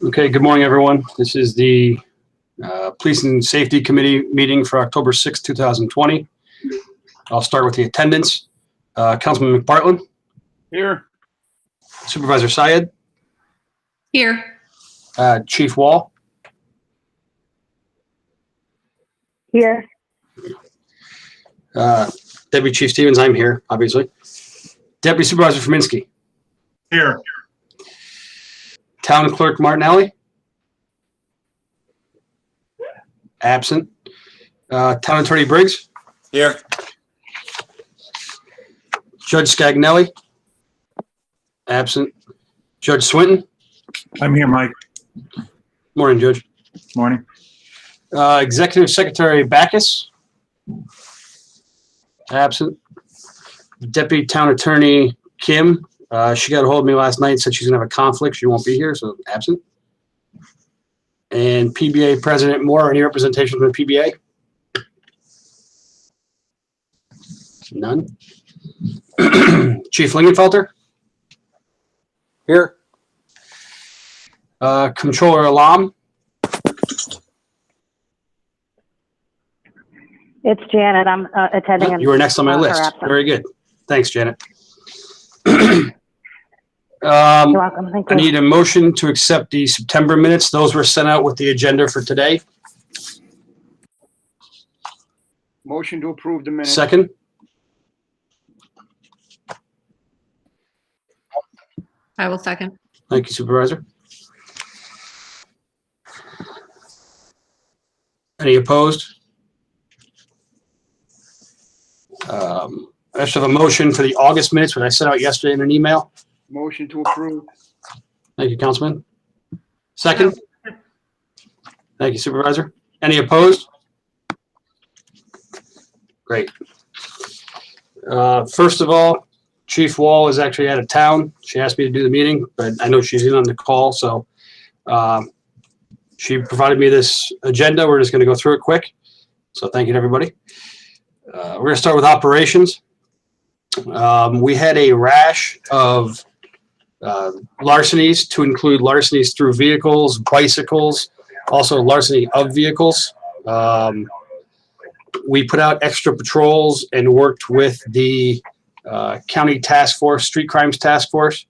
Okay, good morning, everyone. This is the Police and Safety Committee meeting for October 6, 2020. I'll start with the attendance. Councilman McPartlin. Here. Supervisor Syed. Here. Chief Wall. Here. Deputy Chief Stevens, I'm here, obviously. Deputy Supervisor Forminski. Here. Town Clerk Martinelli. Absent. Town Attorney Briggs. Here. Judge Scagnelli. Absent. Judge Swinton. I'm here, Mike. Morning, Judge. Morning. Executive Secretary Backus. Absent. Deputy Town Attorney Kim. She got a hold of me last night, said she's gonna have a conflict. She won't be here, so absent. And PBA President Moore, any representation from the PBA? None. Chief Lingenfelter? Here. Controller Alam? It's Janet. I'm attending. You were next on my list. Very good. Thanks, Janet. You're welcome. Thank I you. need a motion to accept the September minutes. Those were sent out with the agenda for today. Motion to approve the minutes. Second. I will second. Thank you, Supervisor. Any opposed? I should have a motion for the August minutes, which I sent out yesterday in an email. Motion to approve. Thank you, Councilman. Second. Thank you, Supervisor. Any opposed? Great. First of all, Chief Wall is actually out of town. She asked me to do the meeting, but I know she's in on the call, so she provided me this agenda. We're just going to go through it quick. So thank you to everybody. We're going to start with operations. We had a rash of larcenies, to include larcenies through vehicles, bicycles, also larceny of vehicles. We put out extra patrols and worked with the county task force, street crimes task force.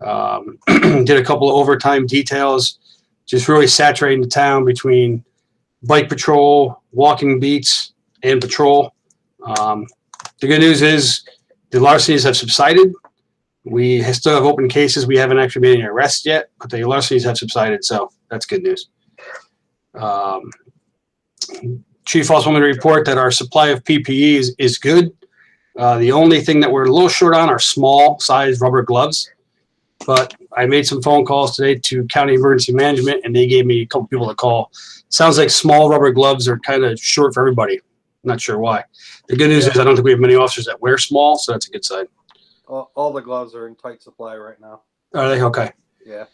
Did a couple of overtime details, just really saturating the town between bike patrol, walking beats, and patrol. The good news is the larcenies have subsided. We still have open cases. We haven't actually made any arrests yet, but the larcenies have subsided, so that's good news. Chief also wanted to report that our supply of PPE is good. The only thing that we're a little short on are small size rubber gloves, but I made some phone calls today to County Emergency Management, and they gave me a couple people to call. Sounds like small rubber gloves are kind of short for everybody. I'm not sure why. The good news is I don't think we have many officers that wear small, so that's a good sign. All the gloves are in tight supply right now. Are they? Okay. Yeah.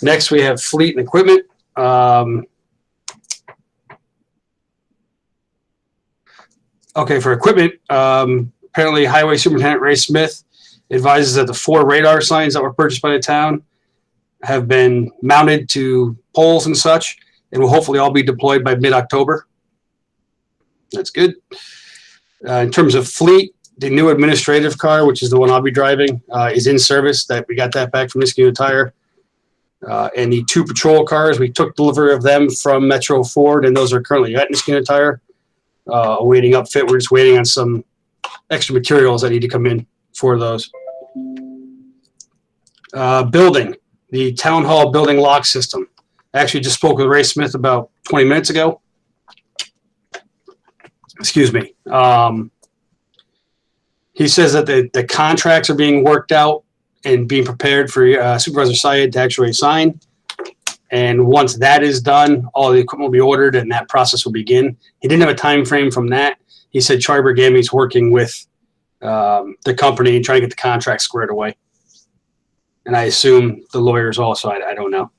Next, we have fleet and equipment. Okay, for equipment, apparently Highway Superintendent Ray Smith advises that the 4 radar signs that were purchased by the town have been mounted to poles and such, and will hopefully all be deployed by mid-October. That's good. In terms of fleet, the new administrative car, which is the one I'll be driving, is in service. That we got that back from Niskuna Tire. And the 2 patrol cars, we took delivery of them from Metro Ford, and those are currently at Niskuna Tire, awaiting upfit. We're just waiting on some extra materials that need to come in for those. Building, the town hall building lock system. I actually just spoke with Ray Smith about 20 minutes ago. Excuse me. He says that the contracts are being worked out and being prepared for Supervisor Syed to actually sign. And once that is done, all the equipment will be ordered and that process will begin. He didn't have a time frame from that. He said Charlie Bergami's working with the company and trying to get the contract squared away. And I assume the lawyers also, I don't know.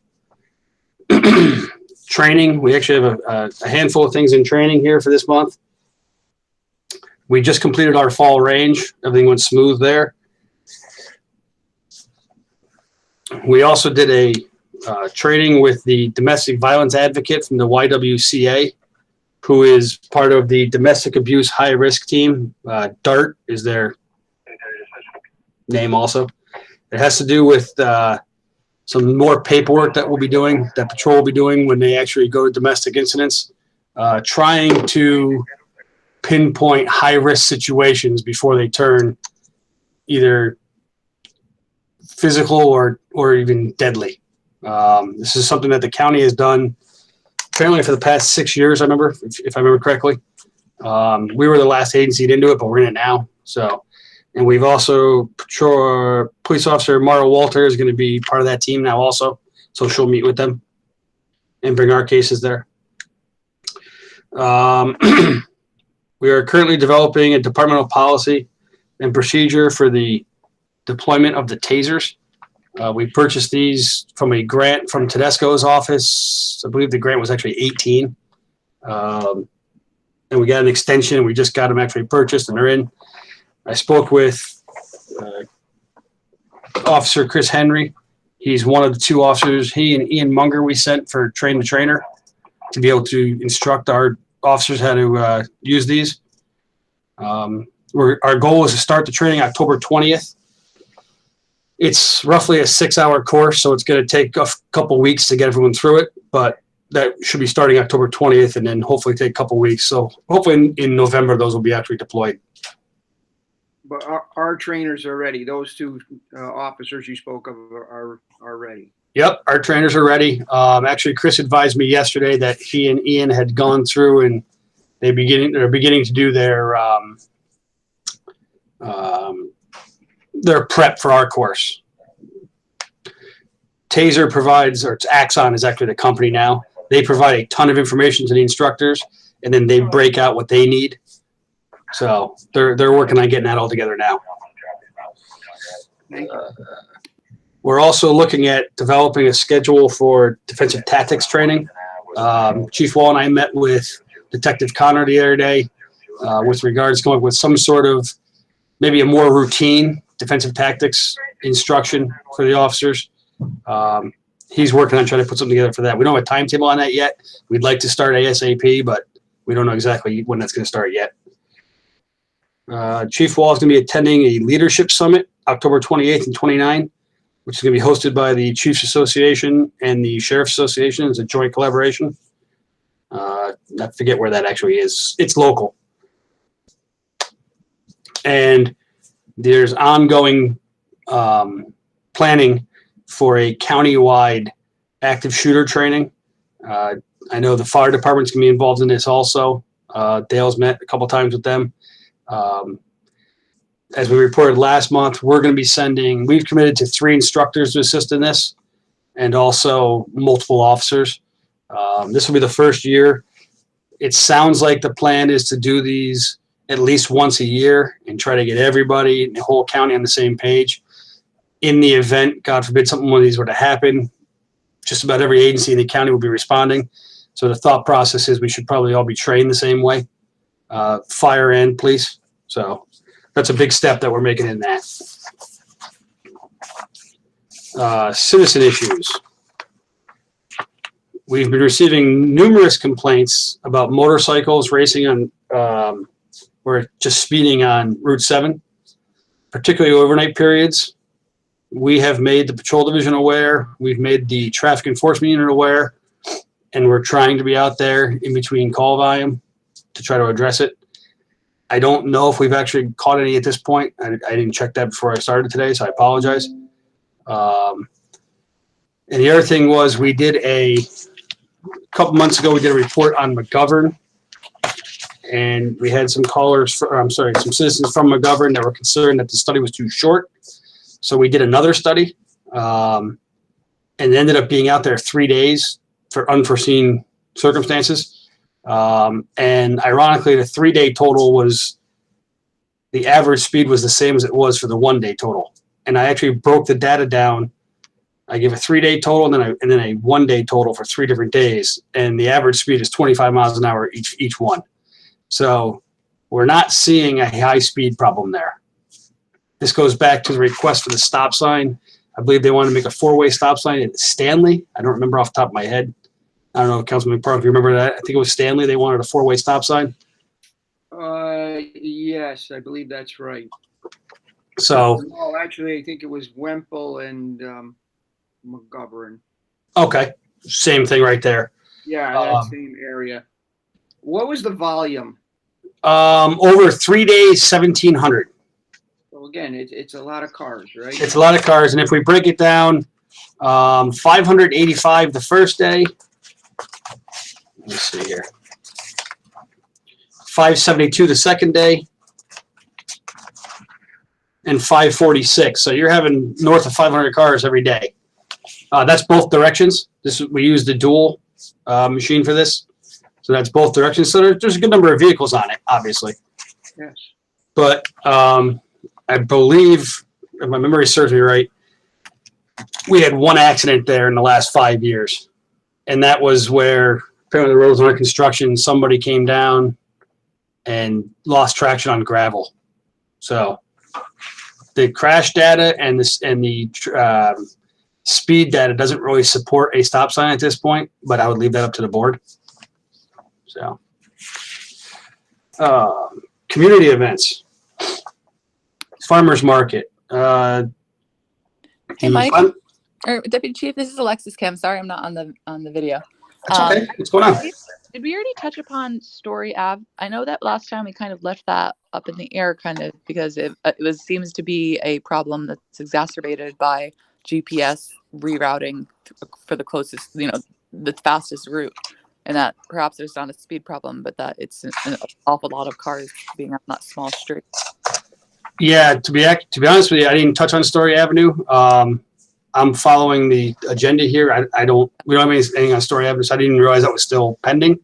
Training, we actually have a handful of things in training here for this month. We just completed our fall range. Everything went smooth there. We also did a training with the domestic violence advocate from the YWCA, who is part of the domestic abuse high risk team. DART is their name also. It has to do with some more paperwork that we'll be doing, that patrol will be doing when they actually go to domestic incidents, trying to pinpoint high risk situations before they turn either physical or even deadly. This is something that the county has done apparently for the past 6 years. I remember, if I remember correctly. We were the last agency to do it, but we're in it now. So, and we've also police officer Mara Walter is going to be part of that team now also. So she'll meet with them and bring our cases there. We are currently developing a departmental policy and procedure for the deployment of the tasers. We purchased these from a grant from Tedesco's office. I believe the grant was actually 18. And we got an extension. We just got them actually purchased and they're in. I spoke with Officer Chris Henry. He's one of the two officers. He and Ian Munger we sent for train the trainer to be able to instruct our officers how to use these. Our goal is to start the training October 20th. It's roughly a 6-hour course, so it's going to take a couple weeks to get everyone through it, but that should be starting October 20th and then hopefully take a couple weeks. So hopefully in November, those will be actually deployed. But our trainers are ready. Those two officers you spoke of are ready. Yep, our trainers are ready. Actually, Chris advised me yesterday that he and Ian had gone through and they're beginning to do their prep for our course. Taser provides, or it's Axon is actually the company now. They provide a ton of information to the instructors, and then they break out what they need. So they're working on getting that all together now. We're also looking at developing a schedule for defensive tactics training. Chief Wall and I met with Detective Connor the other day with regards to coming up with some sort of maybe a more routine defensive tactics instruction for the officers. He's working on trying to put something together for that. We don't have a timetable on that yet. We'd like to start ASAP, but we don't know exactly when that's going to start yet. Chief Wall is going to be attending a leadership summit October 28th and 29th, which is going to be hosted by the Chiefs Association and the Sheriff's Association. It's a joint collaboration. I forget where that actually is. It's local. And there's ongoing planning for a countywide active shooter training. I know the fire department's going to be involved in this also. Dale's met a couple times with them. As we reported last month, we've committed to 3 instructors to assist in this and also multiple officers. This will be the first year. It sounds like the plan is to do these at least once a year and try to get everybody in the whole county on the same page. In the event, God forbid, something one of these were to happen, just about every agency in the county will be responding. So the thought process is we should probably all be trained the same way, fire and police. So that's a big step that we're making in that. Citizen issues. We've been receiving numerous complaints about motorcycles racing on or just speeding on Route 7, particularly overnight periods. We have made the patrol division aware. We've made the traffic enforcement unit aware, and we're trying to be out there in between call volume to try to address it. I don't know if we've actually caught any at this point. I didn't check that before I started today, so I apologize. And the other thing was we did a couple months ago, we did a report on McGovern, and we had some some citizens from McGovern that were concerned that the study was too short. So we did another study and ended up being out there 3 days for unforeseen circumstances. And ironically, the 3-day total was the average speed was the same as it was for the 1-day total. And I actually broke the data down. I gave a 3-day total and then a 1-day total for 3 different days. And the average speed is 25 miles an hour each one. So we're not seeing a high speed problem there. This goes back to the request for the stop sign. I believe they wanted to make a four-way stop sign at Stanley. I don't remember off the top of my head. I don't know, Councilman Park, if you remember that. I think it was Stanley. They wanted a four-way stop sign. Yes, I believe that's right. So, No, actually, I think it was Wemple and McGovern. okay, same thing right there. Yeah, that same area. What was the volume? Over 3 days, 1,700. Well, again, it's a lot of cars, right? It's a lot of cars, and if we break it down, 585 the first day. Let me see here. 572 the second day, and 546. So you're having north of 500 cars every day. That's both directions. We use the dual machine for this, so that's both directions. So there's a good number of vehicles on it, obviously. Yes. But I believe, if my memory serves me right, we had one accident there in the last 5 years, and that was where apparently the road was under construction. Somebody came down and lost traction on gravel. So the crash data and the speed data doesn't really support a stop sign at this point, but I would leave that up to the board. So community events, farmers market. Hey, Mike, or Deputy Chief, this is Alexis Kim. Sorry, I'm not on the video. That's okay. What's going on? Did we already touch upon Story Ave? I know that last time we kind of left that up in the air, kind of because it seems to be a problem that's exacerbated by GPS rerouting for the closest, the fastest route, and that perhaps there's not a speed problem, but that it's an awful lot of cars being on that small street. Yeah, to be honest with you, I didn't touch on Story Avenue. I'm following the agenda here. We don't have anything on Story Avenue, so I didn't realize that was still pending.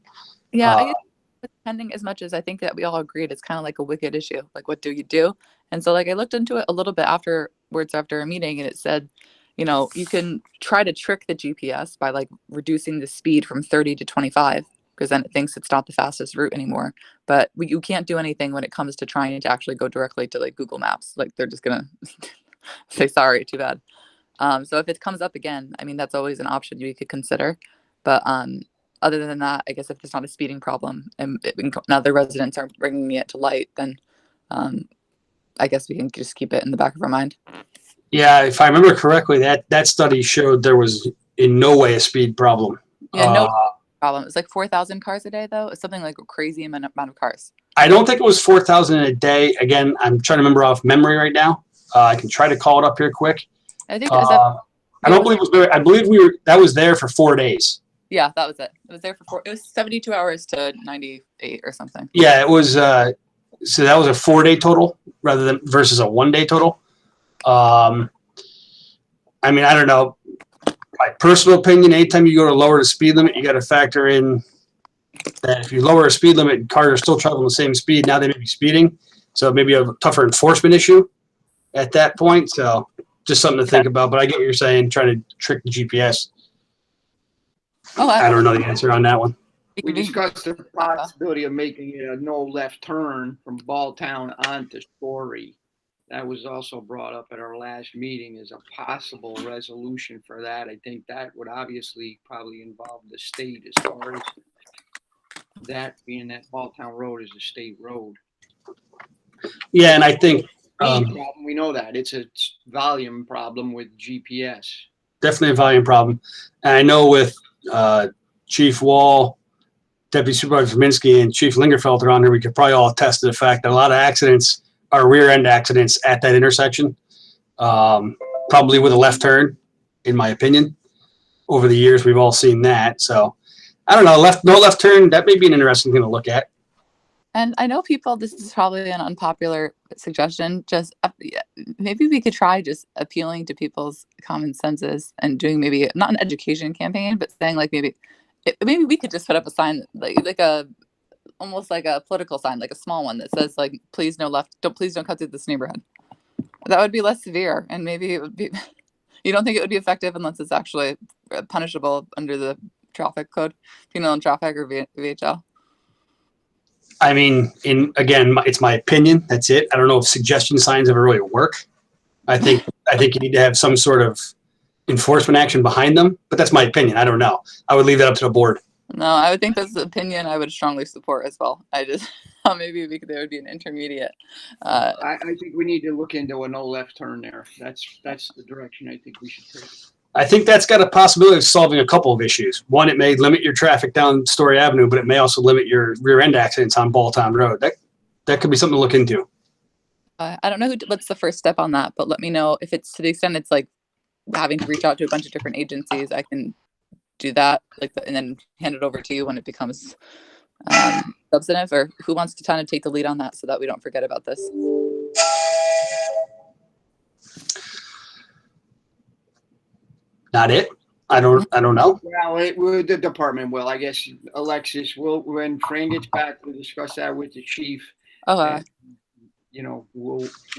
Yeah, I guess it's pending as much as I think that we all agreed it's kind of like a wicked issue. Like, what do you do? And so, like, I looked into it a little bit afterwards after a meeting, and it said, you can try to trick the GPS by like reducing the speed from 30 to 25, because then it thinks it's not the fastest route anymore. But you can't do anything when it comes to trying to actually go directly to like Google Maps. Like, they're just gonna say sorry, too bad. So if it comes up again, I mean, that's always an option you could consider. But other than that, I guess if it's not a speeding problem and now the residents are bringing it to light, then I guess we can just keep it in the back of our mind. Yeah, if I remember correctly, that study showed there was in no way a speed problem. Yeah, no problem. It's like 4,000 cars a day, though. It's something like a crazy amount of cars. I don't think it was 4,000 a day. Again, I'm trying to remember off memory right now. I can try to call it up here quick. I think I don't believe it was there. I believe that was there for 4 days. Yeah, that was it. It was there for it was 72 hours to 98 or something. Yeah, it was. So that was a 4-day total versus a 1-day total. I mean, I don't know. My personal opinion, anytime you go to lower the speed limit, you got to factor in that if you lower a speed limit, cars are still traveling the same speed. Now they may be speeding, so maybe a tougher enforcement issue at that point. So just something to think about. But I get what you're saying, trying to trick the GPS. Oh, I don't know the answer on that one. We discussed the possibility of making it a no left turn from Balltown onto Story. That was also brought up at our last meeting as a possible resolution for that. I think that would obviously probably involve the state as far as that being that Balltown Road is a state road. Yeah, and I think We know that it's a volume problem with GPS. Definitely a volume problem. And I know with Chief Wall, Deputy Supervisor Minsky, and Chief Lingerfelter on here, we could probably all attest to the fact that a lot of accidents are rear end accidents at that intersection, probably with a left turn, in my opinion. Over the years, we've all seen that. So I don't know, no left turn, that may be an interesting thing to look at. And I know this is probably an unpopular suggestion, just maybe we could try just appealing to people's common senses and doing maybe not an education campaign, but saying like maybe we could just put up a sign like almost like a political sign, like a small one that says like, please no left, please don't cut through this neighborhood. That would be less severe, and maybe it would be, you don't think it would be effective unless it's actually punishable under the traffic code, penal and traffic or VHL? I mean, it's my opinion. That's it. I don't know if suggestion signs ever really work. I think you need to have some sort of enforcement action behind them, but that's my opinion. I don't know. I would leave that up to the board. No, I would think that's the opinion I would strongly support as well. I just thought maybe there would be an intermediate. I think we need to look into a no left turn there. That's the direction I think we should take. I think that's got a possibility of solving a couple of issues. One, it may limit your traffic down Story Avenue, but it may also limit your rear end accidents on Balltown Road. That could be something to look into. I don't know what's the first step on that, but let me know if it's to the extent it's like having to reach out to a bunch of different agencies. I can do that, and then hand it over to you when it becomes substantive. Or who wants to kind of take the lead on that so that we don't forget about this? Not it. I don't know. Well, the department will. I guess Alexis will, when Fran gets back, we'll discuss that with the chief. Oh, You know,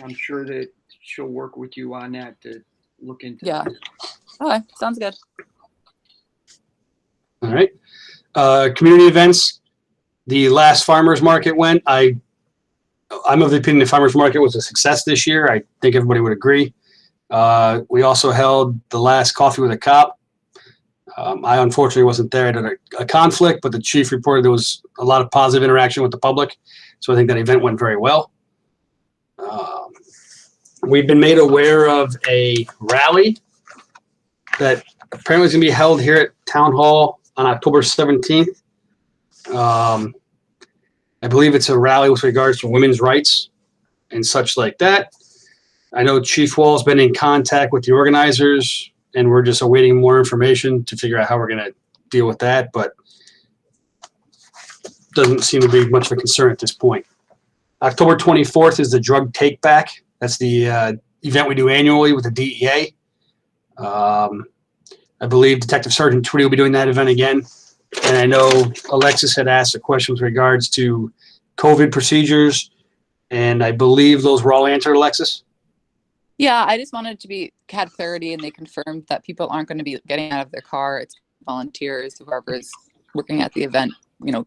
I'm sure that she'll work with you on that to look into. yeah. Okay, sounds good. All right. Community events. The last farmers market went. I'm of the opinion the farmers market was a success this year. I think everybody would agree. We also held the last coffee with a cop. I unfortunately wasn't there. I had a conflict, but the chief reported there was a lot of positive interaction with the public. So I think that event went very well. We've been made aware of a rally that apparently is going to be held here at Town Hall on October 17th. I believe it's a rally with regards to women's rights and such like that. I know Chief Wall's been in contact with the organizers, and we're just awaiting more information to figure out how we're going to deal with that, but doesn't seem to be much of a concern at this point. October 24th is the drug take back. That's the event we do annually with the DEA. I believe Detective Sergeant Twitty will be doing that event again. And I know Alexis had asked a question with regards to COVID procedures, and I believe those were all answered, Alexis. Yeah, I just wanted to had clarity, and they confirmed that people aren't going to be getting out of their car. It's volunteers, whoever is working at the event,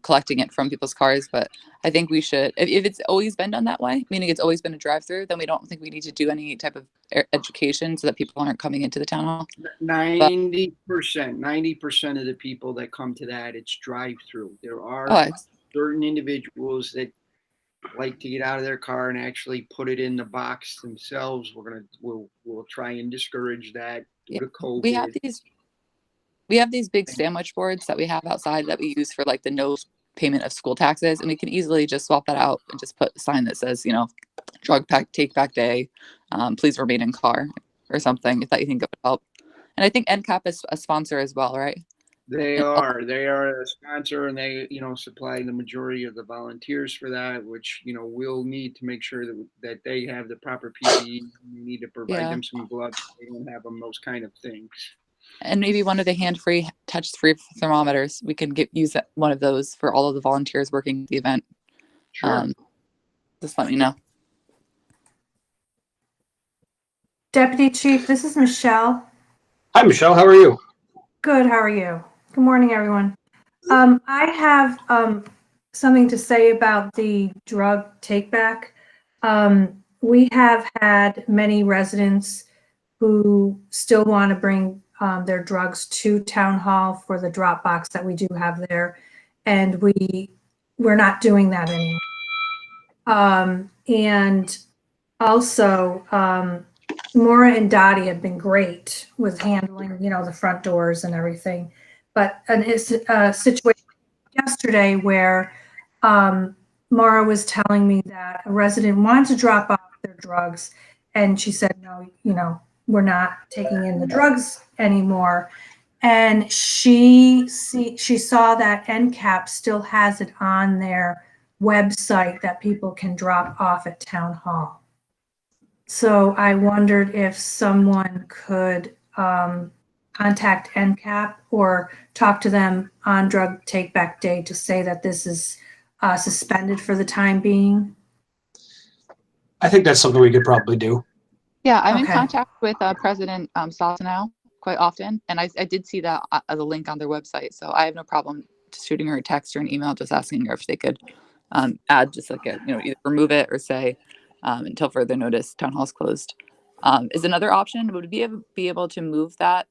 collecting it from people's cars. But I think we should, if it's always been done that way, meaning it's always been a drive-through, then we don't think we need to do any type of education so that people aren't coming into the town hall. 90% of the people that come to that, it's drive-through. There are certain individuals that like to get out of their car and actually put it in the box themselves. We'll try and discourage that due to COVID. We have these big sandwich boards that we have outside that we use for like the no payment of school taxes, and we can easily just swap that out and just put a sign that says, drug take back day, please remain in car or something, if that you think it would help. And I think NCAP is a sponsor as well, right? They are a sponsor, and they, supply the majority of the volunteers for that, which, we'll need to make sure that they have the proper PPE. We need to provide them some gloves. They don't have them, those kind of things. And maybe one of the hand-free, touch-free thermometers. We can use one of those for all of the volunteers working at the event. Sure. Just let me know. Deputy Chief, this is Michelle. Hi, Michelle. How are you? Good. How are you? Good morning, everyone. I have something to say about the drug take-back. We have had many residents who still want to bring their drugs to Town Hall for the drop box that we do have there, and we're not doing that anymore. And also, Maura and Dottie have been great with handling, the front doors and everything. But it's a situation yesterday where Maura was telling me that a resident wanted to drop off their drugs, and she said, no, we're not taking in the drugs anymore. And she saw that NCAP still has it on their website that people can drop off at Town Hall. So I wondered if someone could contact NCAP or talk to them on Drug Take Back Day to say that this is suspended for the time being. I think that's something we could probably do. Yeah, I'm in contact with President Sosanow quite often, and I did see that as a link on their website. So I have no problem just shooting her a text or an email, just asking her if they could add just like either remove it or say until further notice, Town Hall's closed. is another option. Would we be able to move that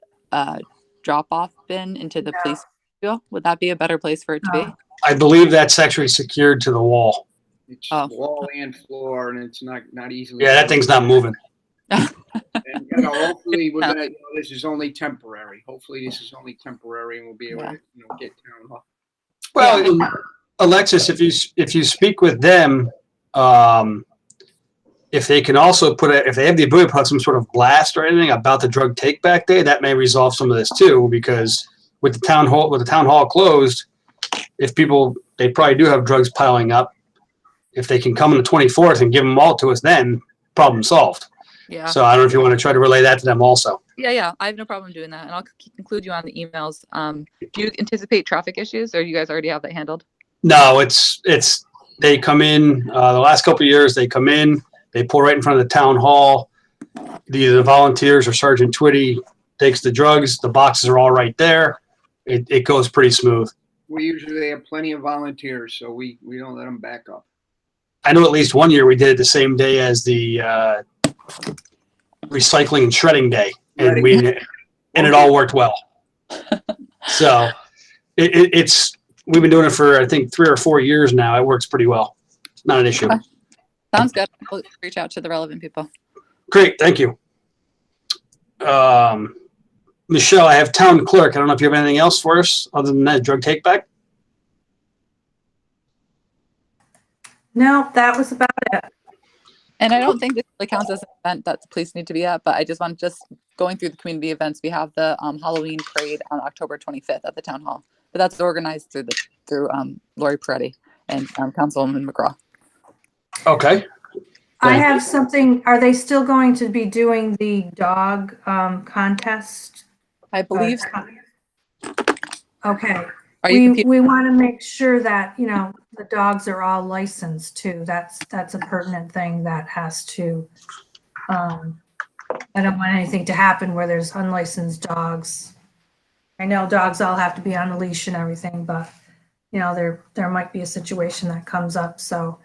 drop-off bin into the police vestibule? Would that be a better place for it to be? I believe that's actually secured to the wall. It's Oh. wall and floor, and it's not easily. Yeah, that thing's not moving. And, hopefully we're gonna. This is only temporary. Hopefully this is only temporary, and we'll be able to, get town hall. Well, Alexis, if you speak with them, if they can also if they have the ability to put some sort of blast or anything about the drug take back day, that may resolve some of this too. Because with the town hall closed, if people, they probably do have drugs piling up. If they can come on the 24th and give them all to us, then problem solved. Yeah. So I don't know if you want to try to relay that to them also. Yeah. I have no problem doing that, and I'll include you on the emails. Do you anticipate traffic issues, or you guys already have that handled? No, it's they come in the last couple of years. They come in, they pull right in front of the town hall. Either the volunteers or Sergeant Twitty takes the drugs. The boxes are all right there. It goes pretty smooth. We usually have plenty of volunteers, so we don't let them back up. I know at least one year we did it the same day as the recycling and shredding day, and it all worked well. So it's we've been doing it for I think 3 or 4 years now. It works pretty well. It's not an issue. Sounds good. We'll reach out to the relevant people. Great, thank you. Michelle, I have town clerk. I don't know if you have anything else for us other than that drug take back. No, that was about it. And I don't think this really counts as an event that the police need to be at, but I just going through the community events. We have the Halloween parade on October 25th at the town hall, but that's organized through Lori Peretti and Councilwoman McGraw. Okay. I have something. Are they still going to be doing the dog contest? I believe. Okay. Are you We want to make sure that, the dogs are all licensed too. That's a pertinent thing that has to, I don't want anything to happen where there's unlicensed dogs. I know dogs all have to be on a leash and everything, but there might be a situation that comes up. So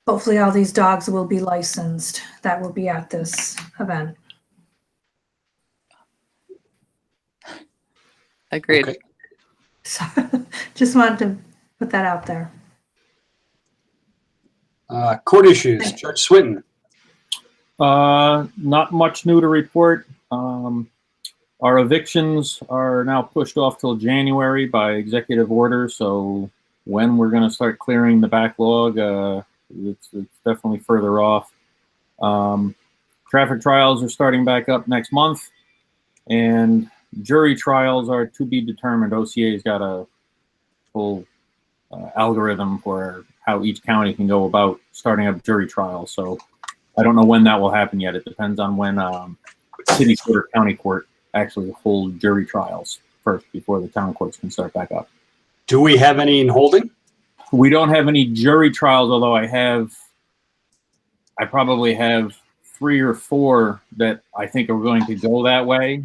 hopefully all these dogs will be licensed that will be at this event. Agreed. Okay. So just wanted to put that out there. Court issues, Judge Swinton. Not much new to report. Our evictions are now pushed off till January by executive order. So when we're going to start clearing the backlog, it's definitely further off. Traffic trials are starting back up next month, and jury trials are to be determined. OCA's got a full algorithm for how each county can go about starting up jury trials. So I don't know when that will happen yet. It depends on when city court or county court actually hold jury trials first before the town courts can start back up. Do we have any in holding? We don't have any jury trials, although I probably have 3 or 4 that I think are going to go that way.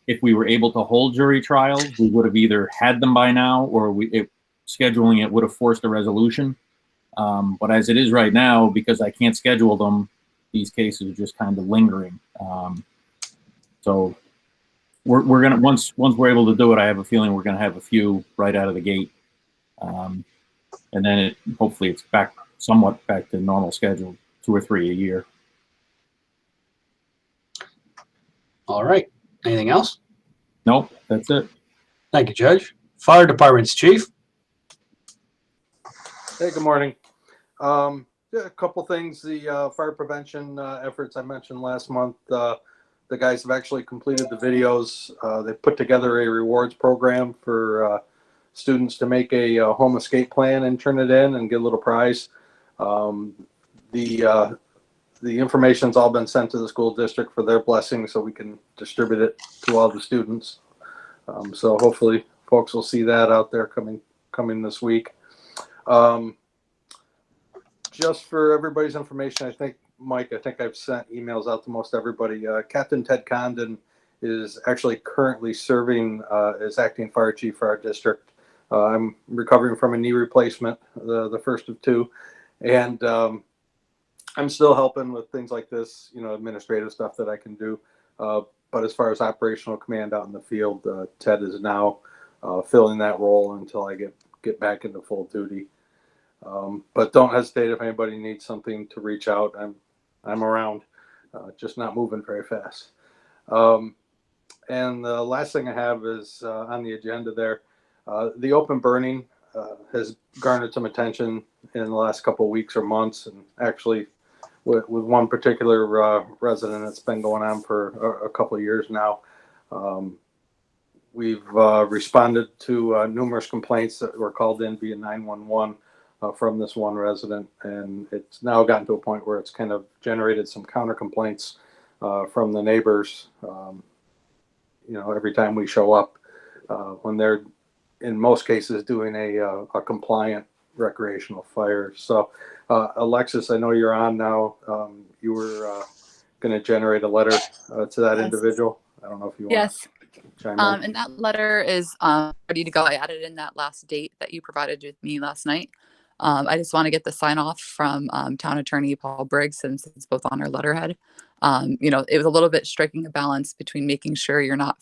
If we were able to hold jury trials, we would have either had them by now, or scheduling it would have forced a resolution. But as it is right now, because I can't schedule them, these cases are just kind of lingering. So we're gonna once we're able to do it, I have a feeling we're gonna have a few right out of the gate, and then hopefully it's somewhat back to normal schedule, 2 or 3 a year. All right. Anything else? Nope, that's it. Thank you, Judge. Fire Department's chief. Hey, good morning. A couple things. The fire prevention efforts I mentioned last month, the guys have actually completed the videos. They put together a rewards program for students to make a home escape plan and turn it in and get a little prize. The information's all been sent to the school district for their blessing, so we can distribute it to all the students. So hopefully folks will see that out there coming this week. Just for everybody's information, I think I've sent emails out to most everybody. Captain Ted Condon is actually currently serving as acting fire chief for our district. I'm recovering from a knee replacement, the first of 2. And I'm still helping with things like this, you know, administrative stuff that I can do. But as far as operational command out in the field, Ted is now filling that role until I get back into full duty. But don't hesitate if anybody needs something to reach out. I'm around, just not moving very fast. And the last thing I have is on the agenda there. The open burning has garnered some attention in the last couple of weeks or months, and actually with one particular resident that's been going on for a couple of years now. We've responded to numerous complaints that were called in via 911 from this one resident, and it's now gotten to a point where it's kind of generated some counter complaints from the neighbors. You know, every time we show up, when they're in most cases doing a compliant recreational fire. So, Alexis, I know you're on now. You were going to generate a letter to that individual. I don't know if you want Yes. to chime in. And that letter is ready to go. I added in that last date that you provided with me last night. I just want to get the sign off from Town Attorney Paul Briggs, since it's both on our letterhead. You know, it was a little bit striking a balance between making sure you're not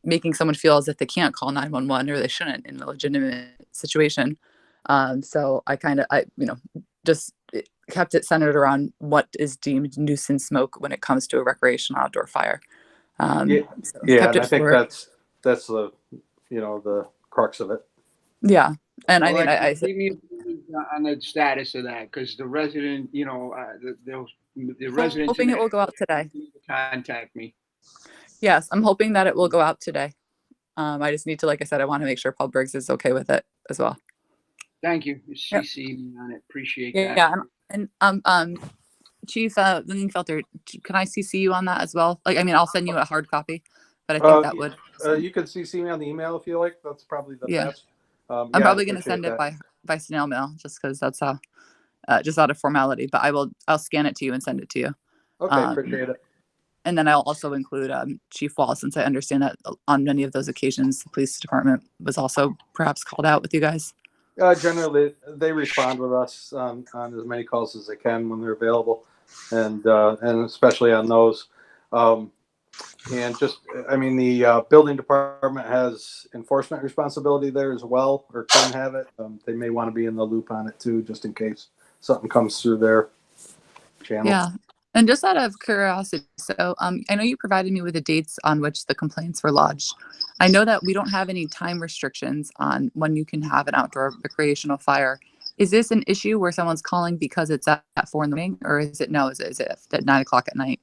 making someone feel as if they can't call 911 or they shouldn't in a legitimate situation. So I you know, just kept it centered around what is deemed nuisance smoke when it comes to a recreational outdoor fire. Yeah, and I think that's the, you know, the crux of it. Yeah, and Well, I mean, give me on the status of that, because the resident, you know, the resident. hoping it will go out today. Contact me. Yes, I'm hoping that it will go out today. I just need to, like I said, I want to make sure Paul Briggs is okay with it as well. Thank you. Yep. CC me on it. Appreciate that. Yeah, and Chief Lingenfelter, can I CC you on that as well? Like, I mean, I'll send you a hard copy, but I think that would. You can CC me on the email if you like. That's probably the best. I'm probably going to send it by snail mail, just because that's how, just out of formality. But I'll scan it to you and send it to you. Okay, appreciate it. And then I'll also include Chief Wall, since I understand that on many of those occasions, the police department was also perhaps called out with you guys. Generally, they respond with us on as many calls as they can when they're available, and especially on those. And just, I mean, the building department has enforcement responsibility there as well, or can have it. They may want to be in the loop on it too, just in case something comes through their channel. Yeah. And just out of curiosity, so I know you provided me with the dates on which the complaints were lodged. I know that we don't have any time restrictions on when you can have an outdoor recreational fire. Is this an issue where someone's calling because it's at 4 a.m, or is it at 9 o'clock at night,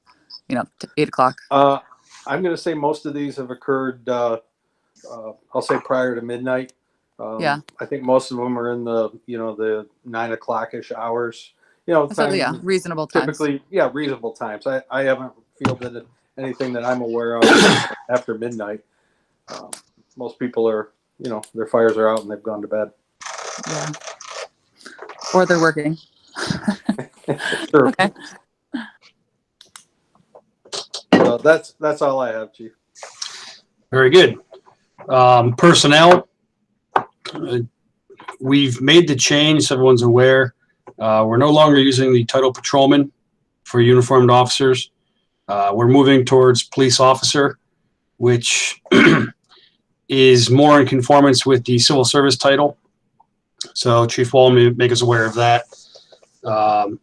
you know, to 8 o'clock? I'm going to say most of these have occurred, I'll say prior to midnight. Yeah. I think most of them are in the 9 o'clock-ish hours. You know, So, yeah, reasonable times. Typically, yeah, reasonable times. I haven't fielded anything that I'm aware of after midnight. Most people are, you know, their fires are out and they've gone to bed. Yeah. Or they're working. Sure. Okay. So that's all I have, Chief. Very good. Personnel, we've made the change, so everyone's aware. We're no longer using the title patrolman for uniformed officers. We're moving towards police officer, which is more in conformance with the civil service title. So Chief Wall may make us aware of that. You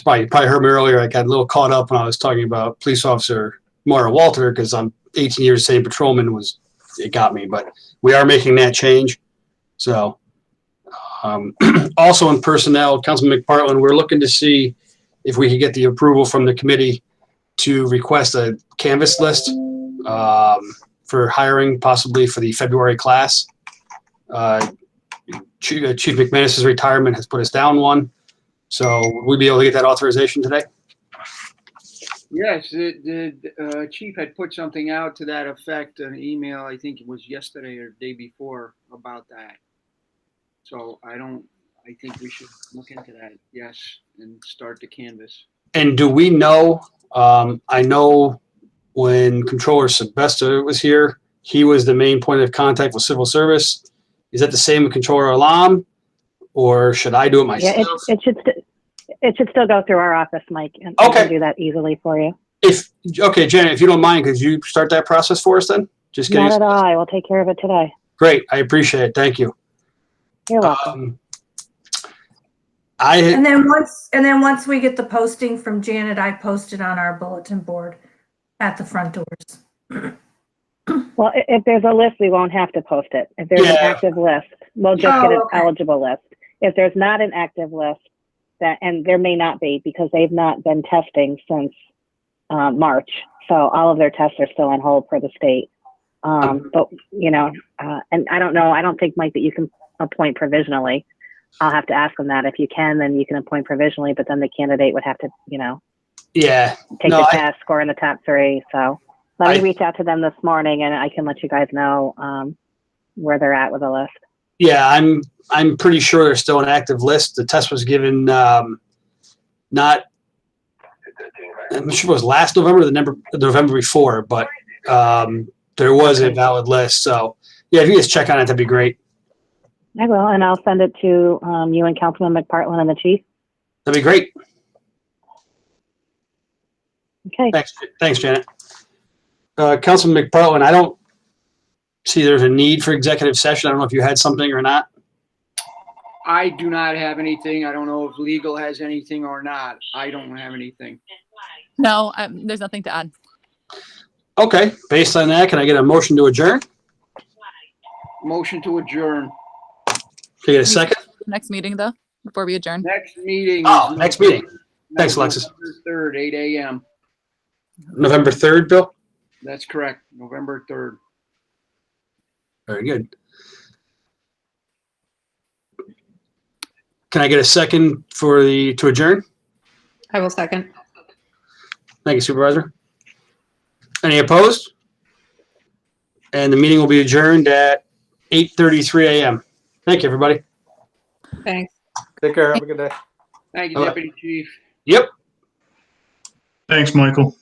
probably heard me earlier. I got a little caught up when I was talking about police officer Mara Walter, because I'm 18 years saying patrolman it got me, but we are making that change. So also in personnel, Councilman McPartland, we're looking to see if we could get the approval from the committee to request a canvas list for hiring, possibly for the February class. Chief McManus's retirement has put us down one. So we'd be able to get that authorization today? Yes, the chief had put something out to that effect, an email, I think it was yesterday or the day before, about that. So I think we should look into that, yes, and start the canvas. And do we know, I know when Controller Sylvester was here, he was the main point of contact with civil service. Is that the same with Controller Alam, or should I do it myself? Yeah, It should still go through our office, Mike, and I Okay. can do that easily for you. Okay, Janet, if you don't mind, could you start that process for us then? Just Not getting at all. I will take care of it today. great. I appreciate it. Thank you. You're welcome. And then once we get the posting from Janet, I post it on our bulletin board at the front doors. Well, if there's a list, we won't have to post it. If there's an Yeah. active list, we'll just get an okay. eligible list. If there's not an active list, and there may not be because they've not been testing since March. So all of their tests are still on hold for the state. But, you know, and I don't know, I don't think, Mike, that you can appoint provisionally. I'll have to ask them that. If you can, then you can appoint provisionally, but then the candidate would have to, you know, Yeah. take No, the I- test, score in the top 3. So let me reach out to them this morning and I can let you guys know where they're at with the list. Yeah, I'm pretty sure there's still an active list. The test was given not I'm not sure if it was last November or the November before, but there was a valid list. So yeah, if you just check on it, that'd be great. I will, and I'll send it to you and Councilman McPartlin and the chief. That'd be great. Okay. Thanks, Janet. Councilman McPartlin, I don't see there's a need for executive session. I don't know if you had something or not. I do not have anything. I don't know if legal has anything or not. I don't have anything. No, there's nothing to add. Okay, based on that, can I get a motion to adjourn? Motion to adjourn. Can I get a second? Next meeting though, before we adjourn. Next meeting. Oh, is next meeting. Thanks, Alexis. November 3rd, 8 a.m. November 3rd, Bill? That's correct. November 3rd. Very good. Can I get a second to adjourn? I will second. Thank you, Supervisor. Any opposed? And the meeting will be adjourned at 8:33 a.m. Thank you, everybody. Thanks. Take care. Have a good day. Thank you, Bye-bye. Deputy Chief. Yep. Thanks, Michael.